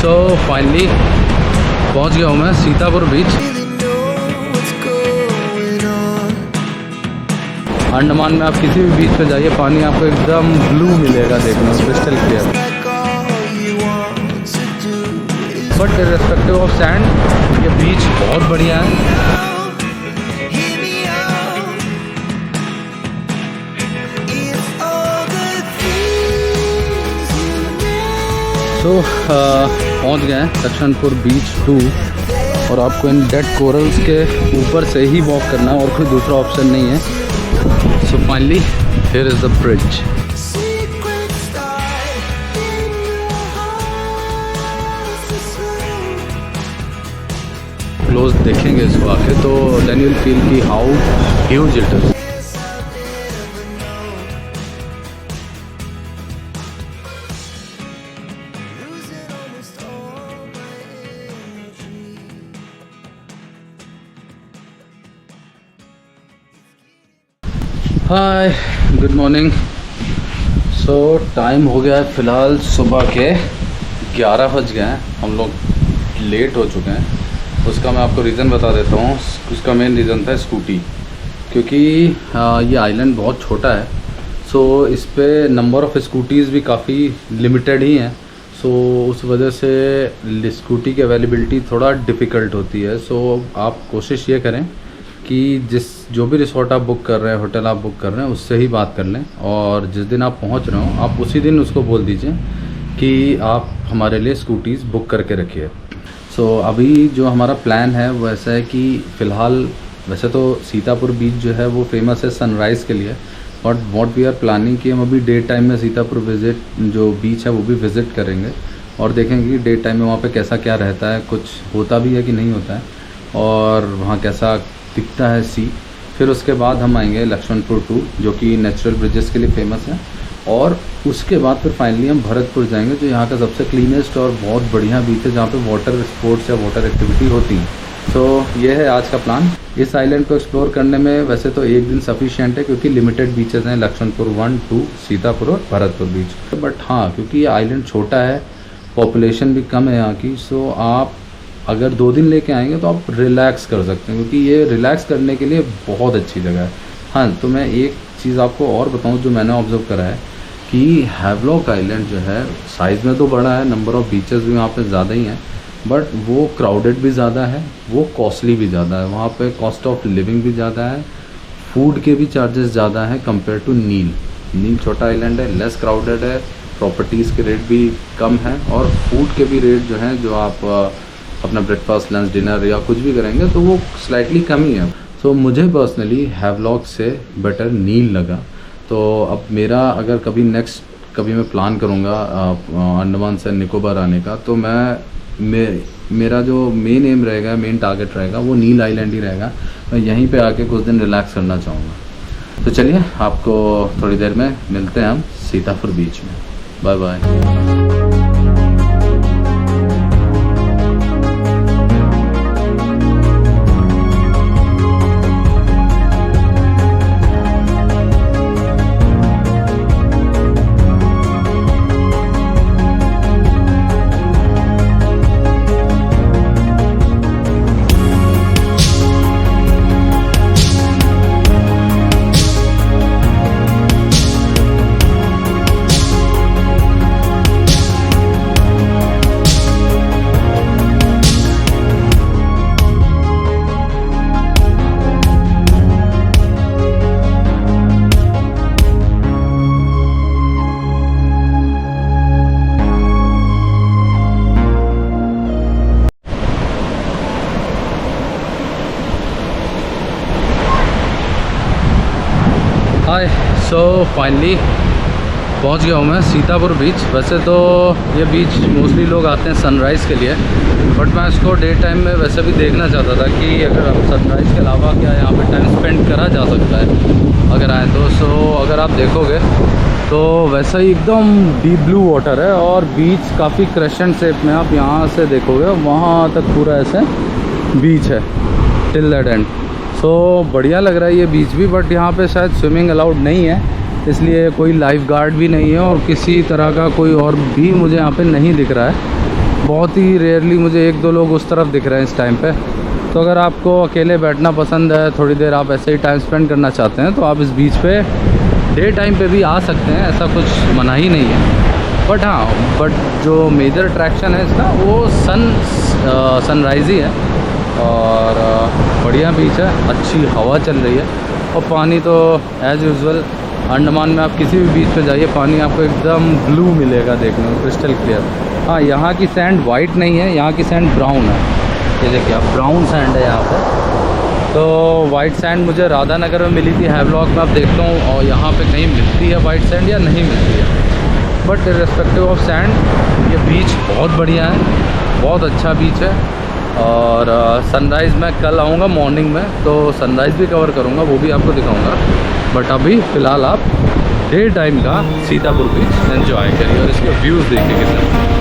सो finally पहुंच गया हूँ मैं सीतापुर बीच। अंडमान में आप किसी भी बीच पे जाइए, पानी आपको एकदम ब्लू मिलेगा देखने में, crystal clear. But irrespective of sand ये बीच बहुत बढ़िया है। तो पहुंच गए हैं लक्ष्मणपुर बीच 2 और आपको इन डेड कोरल्स के ऊपर से ही वॉक करना है और कोई दूसरा ऑप्शन नहीं है। So finally here is the bridge. Close देखेंगे इसको आके तो देन यू विल फील कि how huge it is. Hi good morning. So time हो गया है फ़िलहाल सुबह के 11 बज गए हैं। हम लोग लेट हो चुके हैं। उसका मैं आपको रीज़न बता देता हूँ। उसका मेन रीज़न था स्कूटी, क्योंकि ये आइलैंड बहुत छोटा है। सो इस पे नंबर ऑफ़ स्कूटीज़ भी काफ़ी लिमिटेड ही हैं। सो उस वजह से स्कूटी की अवेलेबिलिटी थोड़ा डिफ़िकल्ट होती है। सो आप कोशिश ये करें कि जो भी रिसोर्ट आप बुक कर रहे हैं, होटल आप बुक कर रहे हैं, उससे ही बात कर लें और जिस दिन आप पहुंच रहे हो आप उसी दिन उसको बोल दीजिए कि आप हमारे लिए स्कूटीज़ बुक करके रखिए। सो अभी जो हमारा प्लान है वो ऐसा है कि फ़िलहाल वैसे तो सीतापुर बीच जो है वो फेमस है सनराइज़ के लिए, but what we are planning कि हम अभी डे टाइम में सीतापुर विज़िट जो बीच है वो भी विज़िट करेंगे और देखेंगे कि डे टाइम में वहाँ पर कैसा क्या रहता है, कुछ होता भी है कि नहीं होता है और वहाँ कैसा दिखता है सी। फिर उसके बाद हम आएंगे लक्ष्मणपुर 2 जो कि नेचुरल ब्रिजेस के लिए फेमस है और उसके बाद फिर फाइनली हम भरतपुर जाएंगे जो यहाँ का सबसे क्लीनेस्ट और बहुत बढ़िया बीच है जहाँ पे वाटर स्पोर्ट्स या वाटर एक्टिविटी होती है। तो ये है आज का प्लान। इस आइलैंड को एक्सप्लोर करने में वैसे तो एक दिन सफिशिएंट है क्योंकि लिमिटेड बीचेस हैं, लक्ष्मणपुर 1, 2, सीतापुर और भरतपुर बीच। बट हाँ, क्योंकि ये आइलैंड छोटा है, पॉपुलेशन भी कम है यहाँ की, सो आप अगर 2 दिन लेके आएंगे तो आप रिलैक्स कर सकते हैं क्योंकि ये रिलैक्स करने के लिए बहुत अच्छी जगह है। हाँ, तो मैं एक चीज़ आपको और बताऊं जो मैंने ऑब्जर्व करा है कि हैवलॉक आइलैंड जो है साइज़ में तो बड़ा है, नंबर ऑफ़ बीचेस भी वहाँ पे ज़्यादा ही हैं, बट वो क्राउडेड भी ज़्यादा है, वो कॉस्टली भी ज़्यादा है। वहाँ पे कॉस्ट ऑफ लिविंग भी ज़्यादा है, फूड के भी चार्जेस ज़्यादा हैं कंपेयर टू नील छोटा आइलैंड है, लेस क्राउडेड है, प्रॉपर्टीज़ के रेट भी कम हैं और फूड के भी रेट जो हैं, जो आप अपना ब्रेकफास्ट, लंच, डिनर या कुछ भी करेंगे तो वो स्लाइटली कम ही है। सो मुझे पर्सनली हैवलॉक से बेटर नील लगा। तो अब मेरा अगर कभी मैं प्लान करूँगा अंडमान से निकोबार आने का तो मेरा जो मेन एम रहेगा, मेन टारगेट रहेगा वो नील आइलैंड ही रहेगा। मैं यहीं पे आके कुछ दिन रिलैक्स करना चाहूँगा। तो चलिए आपको थोड़ी देर में मिलते हैं हम सीतापुर बीच में। Bye bye. Hi, so finally पहुंच गया हूँ मैं सीतापुर बीच। वैसे तो ये बीच मोस्टली लोग आते हैं सनराइज़ के लिए, बट मैं इसको डे टाइम में वैसे भी देखना चाहता था कि अगर हम सनराइज़ के अलावा क्या यहाँ पे टाइम स्पेंड करा जा सकता है अगर आए तो। सो अगर आप देखोगे तो वैसा ही एकदम डीप ब्लू वाटर है और बीच काफ़ी क्रेसेंट शेप में, आप यहाँ से देखोगे वहाँ तक पूरा ऐसे बीच है टिल दैट एंड। सो बढ़िया लग रहा है ये बीच भी, बट यहाँ पे शायद स्विमिंग अलाउड नहीं है, इसलिए कोई लाइफ गार्ड भी नहीं है और किसी तरह का कोई और भी मुझे यहाँ पे नहीं दिख रहा है। बहुत ही रेयरली मुझे 1-2 लोग उस तरफ दिख रहे हैं इस टाइम पे। तो अगर आपको अकेले बैठना पसंद है, थोड़ी देर आप ऐसे ही टाइम स्पेंड करना चाहते हैं, तो आप इस बीच पे डे टाइम पे भी आ सकते हैं, ऐसा कुछ मना ही नहीं है। बट जो मेजर अट्रैक्शन है इसका वो सनराइज़ ही है। और बढ़िया बीच है, अच्छी हवा चल रही है। और पानी तो एज़ यूजुअल अंडमान में आप किसी भी बीच पे जाइए, पानी आपको एकदम ब्लू मिलेगा देखने में, क्रिस्टल क्लियर। हाँ, यहाँ की सैंड वाइट नहीं है, यहाँ की सैंड ब्राउन है। ये देखिए आप, ब्राउन सैंड है यहाँ पे। तो वाइट सैंड मुझे राधानगर में मिली थी, हैवलॉक में आप देखता हूँ, और यहाँ पे कहीं मिलती है वाइट सैंड या नहीं मिलती है। बट इर्रेस्पेक्टिव ऑफ सैंड ये बीच बहुत बढ़िया है, बहुत अच्छा बीच है। और सनराइज़ मैं कल आऊँगा मॉर्निंग में, तो सनराइज़ भी कवर करूँगा, वो भी आपको दिखाऊँगा। बट अभी फ़िलहाल आप डे टाइम का सीतापुर बीच एंजॉय करिए और इसके व्यूज़ देखिए कितने।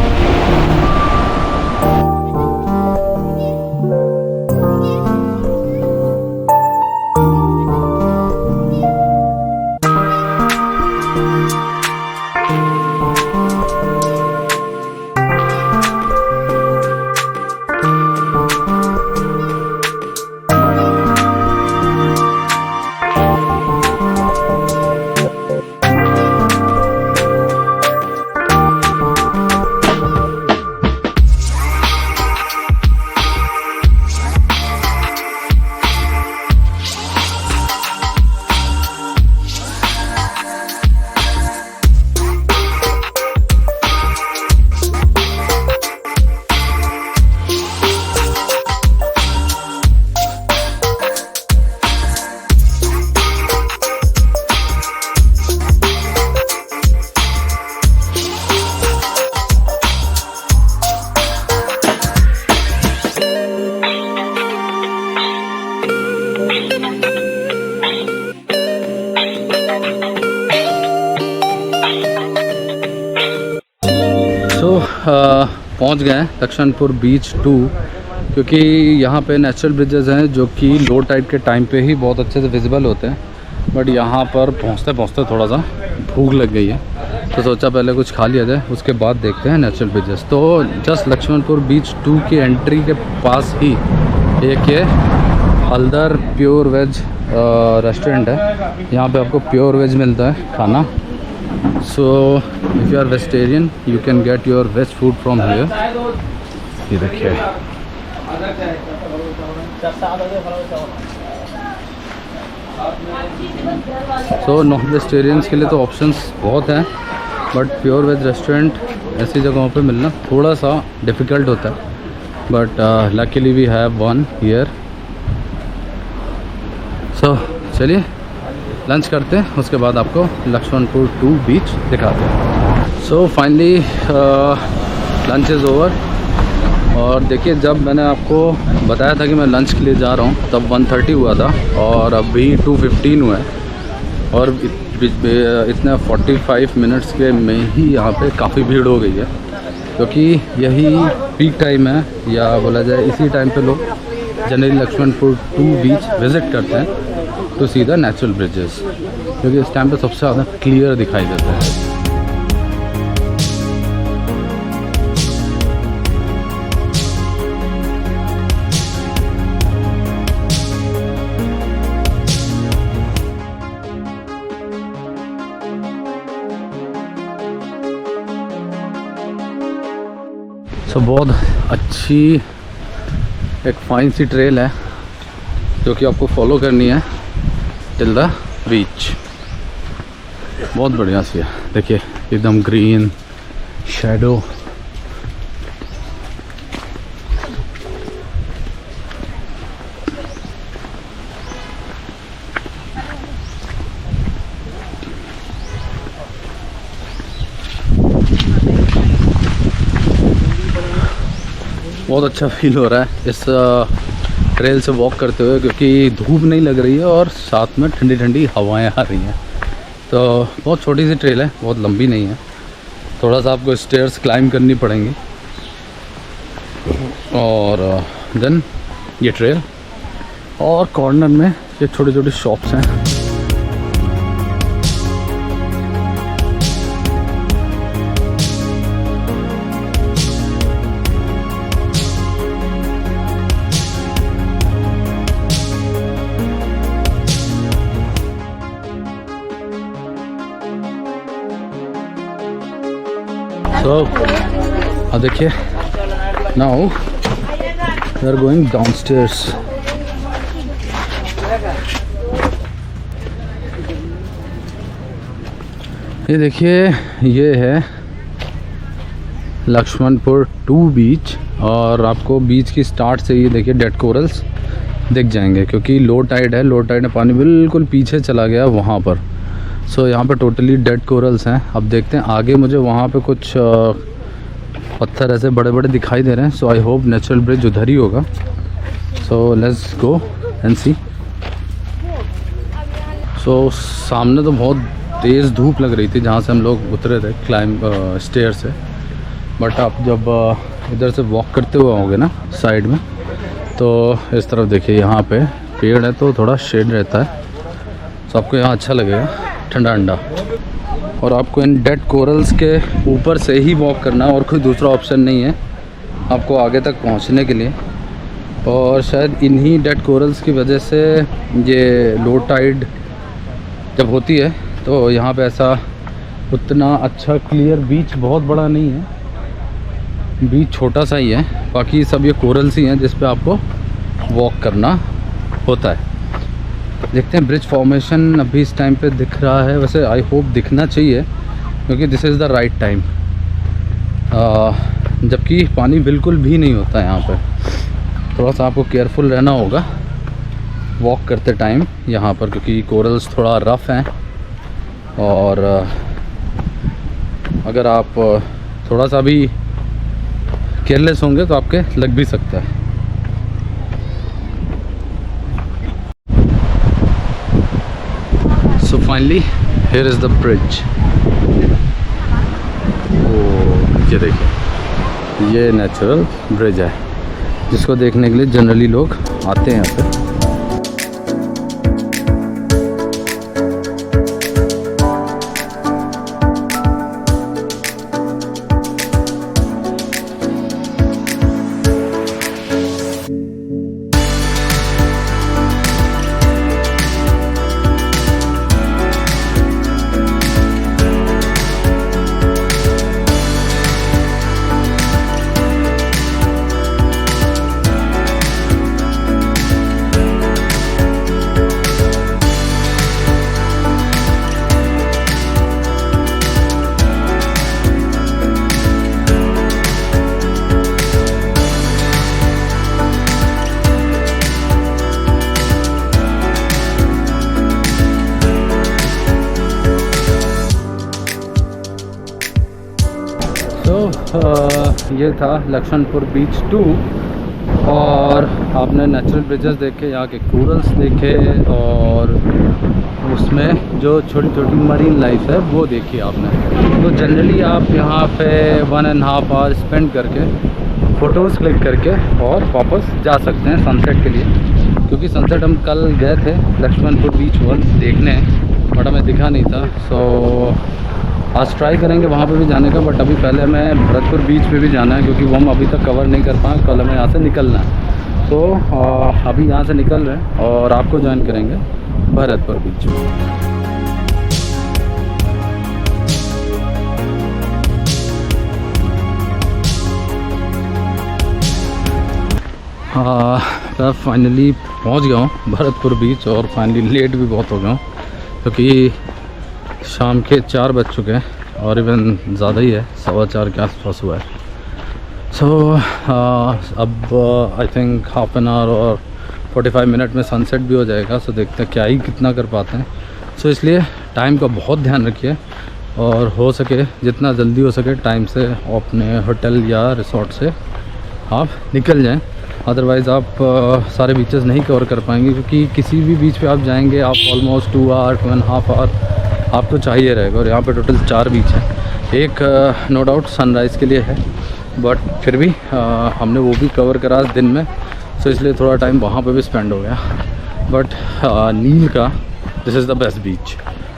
पहुंच गए हैं लक्ष्मणपुर बीच 2, क्योंकि यहाँ पे नेचुरल ब्रिजेस हैं जो कि लो टाइड के टाइम पे ही बहुत अच्छे से विजिबल होते हैं। बट यहाँ पर पहुँचते पहुँचते थोड़ा सा भूख लग गई है, तो सोचा पहले कुछ खा लिया जाए, उसके बाद देखते हैं नेचुरल ब्रिजेस। तो जस्ट लक्ष्मणपुर बीच 2 की एंट्री के पास ही एक ये हल्दर प्योर वेज रेस्टोरेंट है। यहाँ पे आपको प्योर वेज मिलता है खाना। So if you are vegetarian, you can get your veg food from here. ये देखिए, so नॉन वेजिटेरियंस के लिए तो ऑप्शंस बहुत हैं, बट प्योर वेज रेस्टोरेंट ऐसी जगहों पे मिलना थोड़ा सा डिफ़िकल्ट होता है। But luckily we have one here. So चलिए लंच करते हैं, उसके बाद आपको लक्ष्मणपुर 2 बीच दिखाते हैं। So finally lunch is over. और देखिए, जब मैंने आपको बताया था कि मैं लंच के लिए जा रहा हूँ तब 1:30 हुआ था और अभी 2:15 हुआ है। और इतना 45 मिनट्स के में ही यहाँ पे काफ़ी भीड़ हो गई है, क्योंकि यही पीक टाइम है, या बोला जाए इसी टाइम पे लोग जनरली लक्ष्मणपुर 2 बीच विज़िट करते हैं to see the natural bridges, क्योंकि इस टाइम पे सबसे ज़्यादा क्लियर दिखाई देता है। सो बहुत अच्छी एक फाइन सी ट्रेल है जो कि आपको फॉलो करनी है टिल द बीच। बहुत बढ़िया सी है, देखिए एकदम ग्रीन शैडो। बहुत अच्छा फील हो रहा है इस ट्रेल से वॉक करते हुए, क्योंकि धूप नहीं लग रही है और साथ में ठंडी ठंडी हवाएं आ रही हैं। तो बहुत छोटी सी ट्रेल है, बहुत लंबी नहीं है, थोड़ा सा आपको स्टेयर्स क्लाइंब करनी पड़ेंगी। और देन ये ट्रेल, और कॉर्नर में ये छोटे छोटे शॉप्स हैं। So अब देखिए, now we are going downstairs. ये देखिए, ये है लक्ष्मणपुर 2 बीच, और आपको बीच की स्टार्ट से ये देखिए डेड कोरल्स दिख जाएंगे, क्योंकि लो टाइड है। लो टाइड में पानी बिल्कुल पीछे चला गया वहाँ पर। सो यहाँ पे टोटली डेड कोरल्स हैं। अब देखते हैं आगे, मुझे वहाँ पे कुछ पत्थर ऐसे बड़े बड़े दिखाई दे रहे हैं। सो आई होप नेचुरल ब्रिज उधर ही होगा। सो लेट्स गो एंड सी। सो सामने तो बहुत तेज़ धूप लग रही थी जहाँ से हम लोग उतरे थे स्टेयर से, बट आप जब इधर से वॉक करते हुए आओगे ना साइड में, तो इस तरफ देखिए यहाँ पे पेड़ है तो थोड़ा शेड रहता है। तो आपको यहाँ अच्छा लगेगा, ठंडा ठंडा। और आपको इन डेड कोरल्स के ऊपर से ही वॉक करना है, और कोई दूसरा ऑप्शन नहीं है आपको आगे तक पहुँचने के लिए। और शायद इन्हीं डेड कोरल्स की वजह से ये लो टाइड जब होती है तो यहाँ पे ऐसा उतना अच्छा क्लियर बीच बहुत बड़ा नहीं है, बीच छोटा सा ही है। बाकी सब ये कोरल्स ही हैं जिस पे आपको वॉक करना होता है। देखते हैं ब्रिज फॉर्मेशन अभी इस टाइम पे दिख रहा है, वैसे आई होप दिखना चाहिए क्योंकि this is the right time, जबकि पानी बिल्कुल भी नहीं होता है यहाँ पे। थोड़ा सा आपको केयरफुल रहना होगा वॉक करते टाइम यहाँ पर, क्योंकि कोरल्स थोड़ा रफ़ हैं, और अगर आप थोड़ा सा भी केयरलेस होंगे तो आपके लग भी सकता है। So finally here is the bridge. ये देखिए, ये नेचुरल ब्रिज है जिसको देखने के लिए जनरली लोग आते हैं यहाँ पे। ये था लक्ष्मणपुर बीच 2, और आपने नेचुरल ब्रिजेस देखे, यहाँ के कोरल्स देखे, और उसमें जो छोटी छोटी मरीन लाइफ है वो देखी आपने। तो जनरली आप यहाँ पे 1.5 आवर स्पेंड करके फ़ोटोज़ क्लिक करके और वापस जा सकते हैं सनसेट के लिए, क्योंकि सनसेट हम कल गए थे लक्ष्मणपुर बीच 1 देखने, बट हमें दिखा नहीं था। सो आज ट्राई करेंगे वहाँ पे भी जाने का, बट अभी पहले हमें भरतपुर बीच पे भी जाना है, क्योंकि वो हम अभी तक कवर नहीं कर पाए। कल हमें यहाँ से निकलना है, तो अभी यहाँ से निकल रहे हैं और आपको ज्वाइन करेंगे भरतपुर बीच। मैं फाइनली पहुँच गया हूँ भरतपुर बीच, और फाइनली लेट भी बहुत हो गया हूँ क्योंकि शाम के 4 बज चुके हैं, और इवन ज़्यादा ही है, 4:15 के आसपास हुआ है। सो अब I think half an hour और 45 मिनट में सनसेट भी हो जाएगा। सो देखते हैं क्या ही कितना कर पाते हैं। सो इसलिए टाइम का बहुत ध्यान रखिए, और हो सके जितना जल्दी हो सके टाइम से अपने होटल या रिसोर्ट से आप निकल जाएं, अदरवाइज़ आप सारे बीचेस नहीं कवर कर पाएंगे, क्योंकि किसी भी बीच पे आप जाएंगे आप ऑलमोस्ट 2 आवर 2.5 आवर आपको चाहिए रहेगा। और यहाँ पे टोटल 4 बीच है। एक नो डाउट सनराइज़ के लिए है, बट फिर भी हमने वो भी कवर करा दिन में, सो इसलिए थोड़ा टाइम वहाँ पे भी स्पेंड हो गया। बट नील का दिस इज़ द बेस्ट बीच।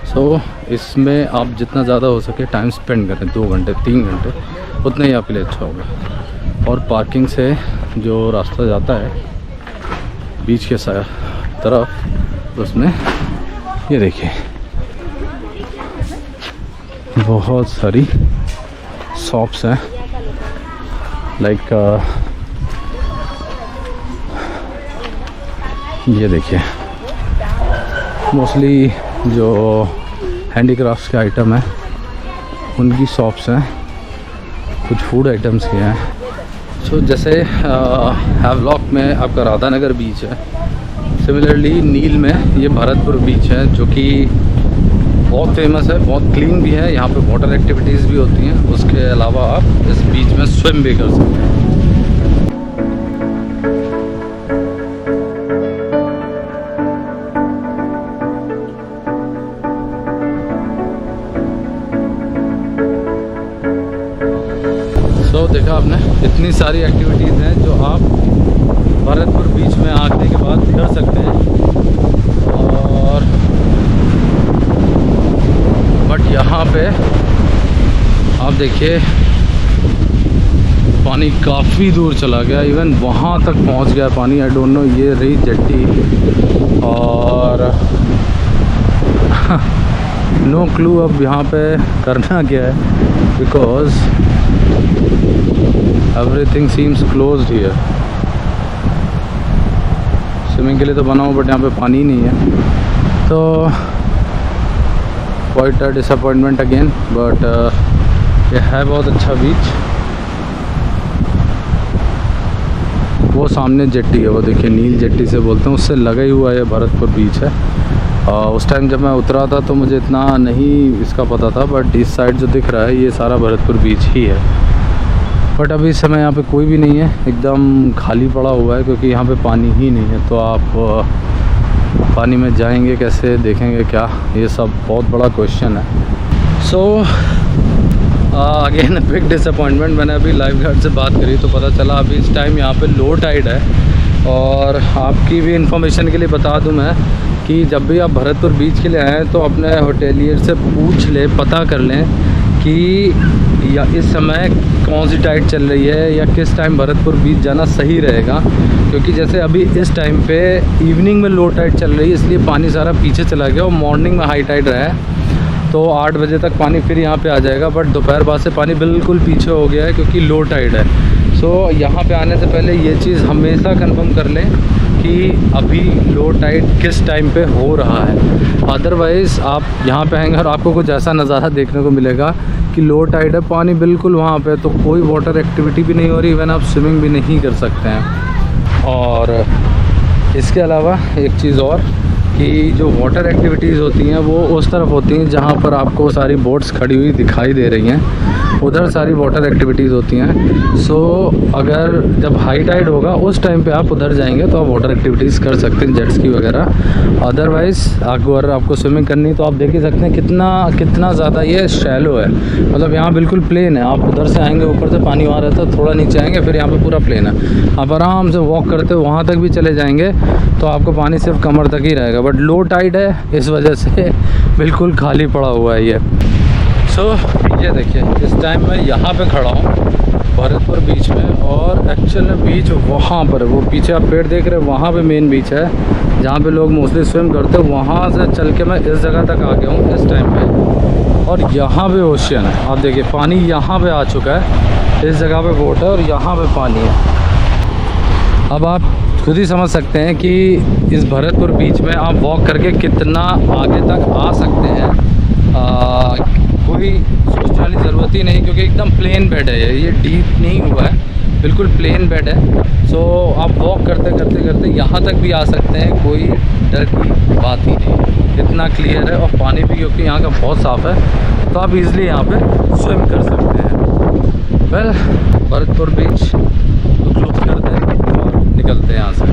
सो इसमें आप जितना ज़्यादा हो सके टाइम स्पेंड करें, 2 घंटे 3 घंटे, उतना ही आपके लिए अच्छा होगा। और पार्किंग से जो रास्ता जाता है बीच के तरफ, उसमें ये देखिए बहुत सारी शॉप्स हैं, लाइक ये देखिए मोस्टली जो हैंडीक्राफ्ट्स के आइटम हैं उनकी शॉप्स हैं, कुछ फूड आइटम्स के हैं। सो जैसे हैवलॉक में आपका राधानगर बीच है, सिमिलरली नील में ये भरतपुर बीच है जो कि बहुत फेमस है, बहुत क्लीन भी है। यहाँ पे वाटर एक्टिविटीज़ भी होती हैं, उसके अलावा आप इस बीच में स्विम भी कर सकते हैं। तो देखा आपने, इतनी सारी एक्टिविटीज़ हैं जो आप भरतपुर बीच में आने के बाद कर सकते हैं। और बट यहाँ पे आप देखिए पानी काफ़ी दूर चला गया, इवन वहाँ तक पहुँच गया पानी। आई डोंट नो, ये रही जेट्टी और नो क्लू अब यहाँ पे करना क्या है, because everything seems closed here. Swimming के लिए तो बना हो बट यहाँ पे पानी नहीं है, तो quite a disappointment again. But ये है बहुत अच्छा बीच। वो सामने जेट्टी है, वो देखिए नील जेट्टी से बोलते हैं, उससे लगा ही हुआ ये भरतपुर बीच है। उस टाइम जब मैं उतरा था तो मुझे इतना नहीं इसका पता था, बट इस साइड जो दिख रहा है ये सारा भरतपुर बीच ही है। बट अभी इस समय यहाँ पे कोई भी नहीं है, एकदम खाली पड़ा हुआ है क्योंकि यहाँ पे पानी ही नहीं है। तो आप पानी में जाएंगे कैसे, देखेंगे क्या, ये सब बहुत बड़ा क्वेश्चन है। So again big disappointment. मैंने अभी लाइफ गार्ड से बात करी तो पता चला अभी इस टाइम यहाँ पे लो टाइड है। और आपकी भी इंफॉर्मेशन के लिए बता दूँ मैं कि जब भी आप भरतपुर बीच के लिए आएँ तो अपने होटेलियर से पूछ लें, पता कर लें कि या इस समय कौन सी टाइड चल रही है या किस टाइम भरतपुर बीच जाना सही रहेगा। क्योंकि जैसे अभी इस टाइम पे इवनिंग में लो टाइड चल रही है, इसलिए पानी सारा पीछे चला गया और मॉर्निंग में हाई टाइड रहा है तो 8 बजे तक पानी फिर यहाँ पे आ जाएगा। बट दोपहर बाद से पानी बिल्कुल पीछे हो गया है क्योंकि लो टाइड है। सो यहाँ पे आने से पहले ये चीज़ हमेशा कंफर्म कर लें कि अभी लो टाइड किस टाइम पे हो रहा है। अदरवाइज़ आप यहाँ पे आएंगे और आपको कुछ ऐसा नज़ारा देखने को मिलेगा कि लो टाइड है, पानी बिल्कुल वहाँ पे, तो कोई वाटर एक्टिविटी भी नहीं हो रही, इवन आप स्विमिंग भी नहीं कर सकते हैं। और इसके अलावा एक चीज़ और कि जो वाटर एक्टिविटीज़ होती हैं वो उस तरफ होती हैं जहाँ पर आपको सारी बोट्स खड़ी हुई दिखाई दे रही हैं, उधर सारी वाटर एक्टिविटीज़ होती हैं। सो अगर जब हाई टाइड होगा उस टाइम पे आप उधर जाएंगे तो आप वाटर एक्टिविटीज़ कर सकते हैं, जेट स्की वगैरह। अदरवाइज़ अगर आपको स्विमिंग करनी तो आप देख ही सकते हैं कितना ज़्यादा ये शैलो है। मतलब यहाँ बिल्कुल प्लेन है, आप उधर से आएँगे, ऊपर से पानी वहाँ रहता है, थोड़ा नीचे आएँगे फिर यहाँ पर पूरा प्लेन है। आप आराम से वॉक करते वहाँ तक भी चले जाएँगे तो आपको पानी सिर्फ कमर तक ही रहेगा। बट लो टाइड है इस वजह से बिल्कुल खाली पड़ा हुआ है ये। सो ये देखिए इस टाइम मैं यहाँ पे खड़ा हूँ भरतपुर बीच में, और एक्चुअल में बीच वहाँ पर है, वो पीछे आप पेड़ देख रहे हैं वहाँ पे मेन बीच है जहाँ पे लोग मोस्टली स्विम करते हैं। वहाँ से चल के मैं इस जगह तक आ गया हूँ इस टाइम पे, और यहाँ पे ओशियन है। आप देखिए पानी यहाँ पे आ चुका है, इस जगह पे बोट है और यहाँ पे पानी है। अब आप खुद ही समझ सकते हैं कि इस भरतपुर बीच में आप वॉक करके कितना आगे तक आ सकते हैं। कोई सोचने वाली ज़रूरत ही नहीं क्योंकि एकदम प्लेन बेड है, ये डीप नहीं हुआ है, बिल्कुल प्लेन बेड है। सो आप वॉक करते करते करते यहाँ तक भी आ सकते हैं, कोई डर की बात ही नहीं, इतना क्लियर है। और पानी भी क्योंकि यहाँ का बहुत साफ़ है तो आप इज़िली यहाँ पे स्विम कर सकते हैं। वेल भरतपुर बीच तो क्लोज करते हैं और निकलते हैं यहाँ से।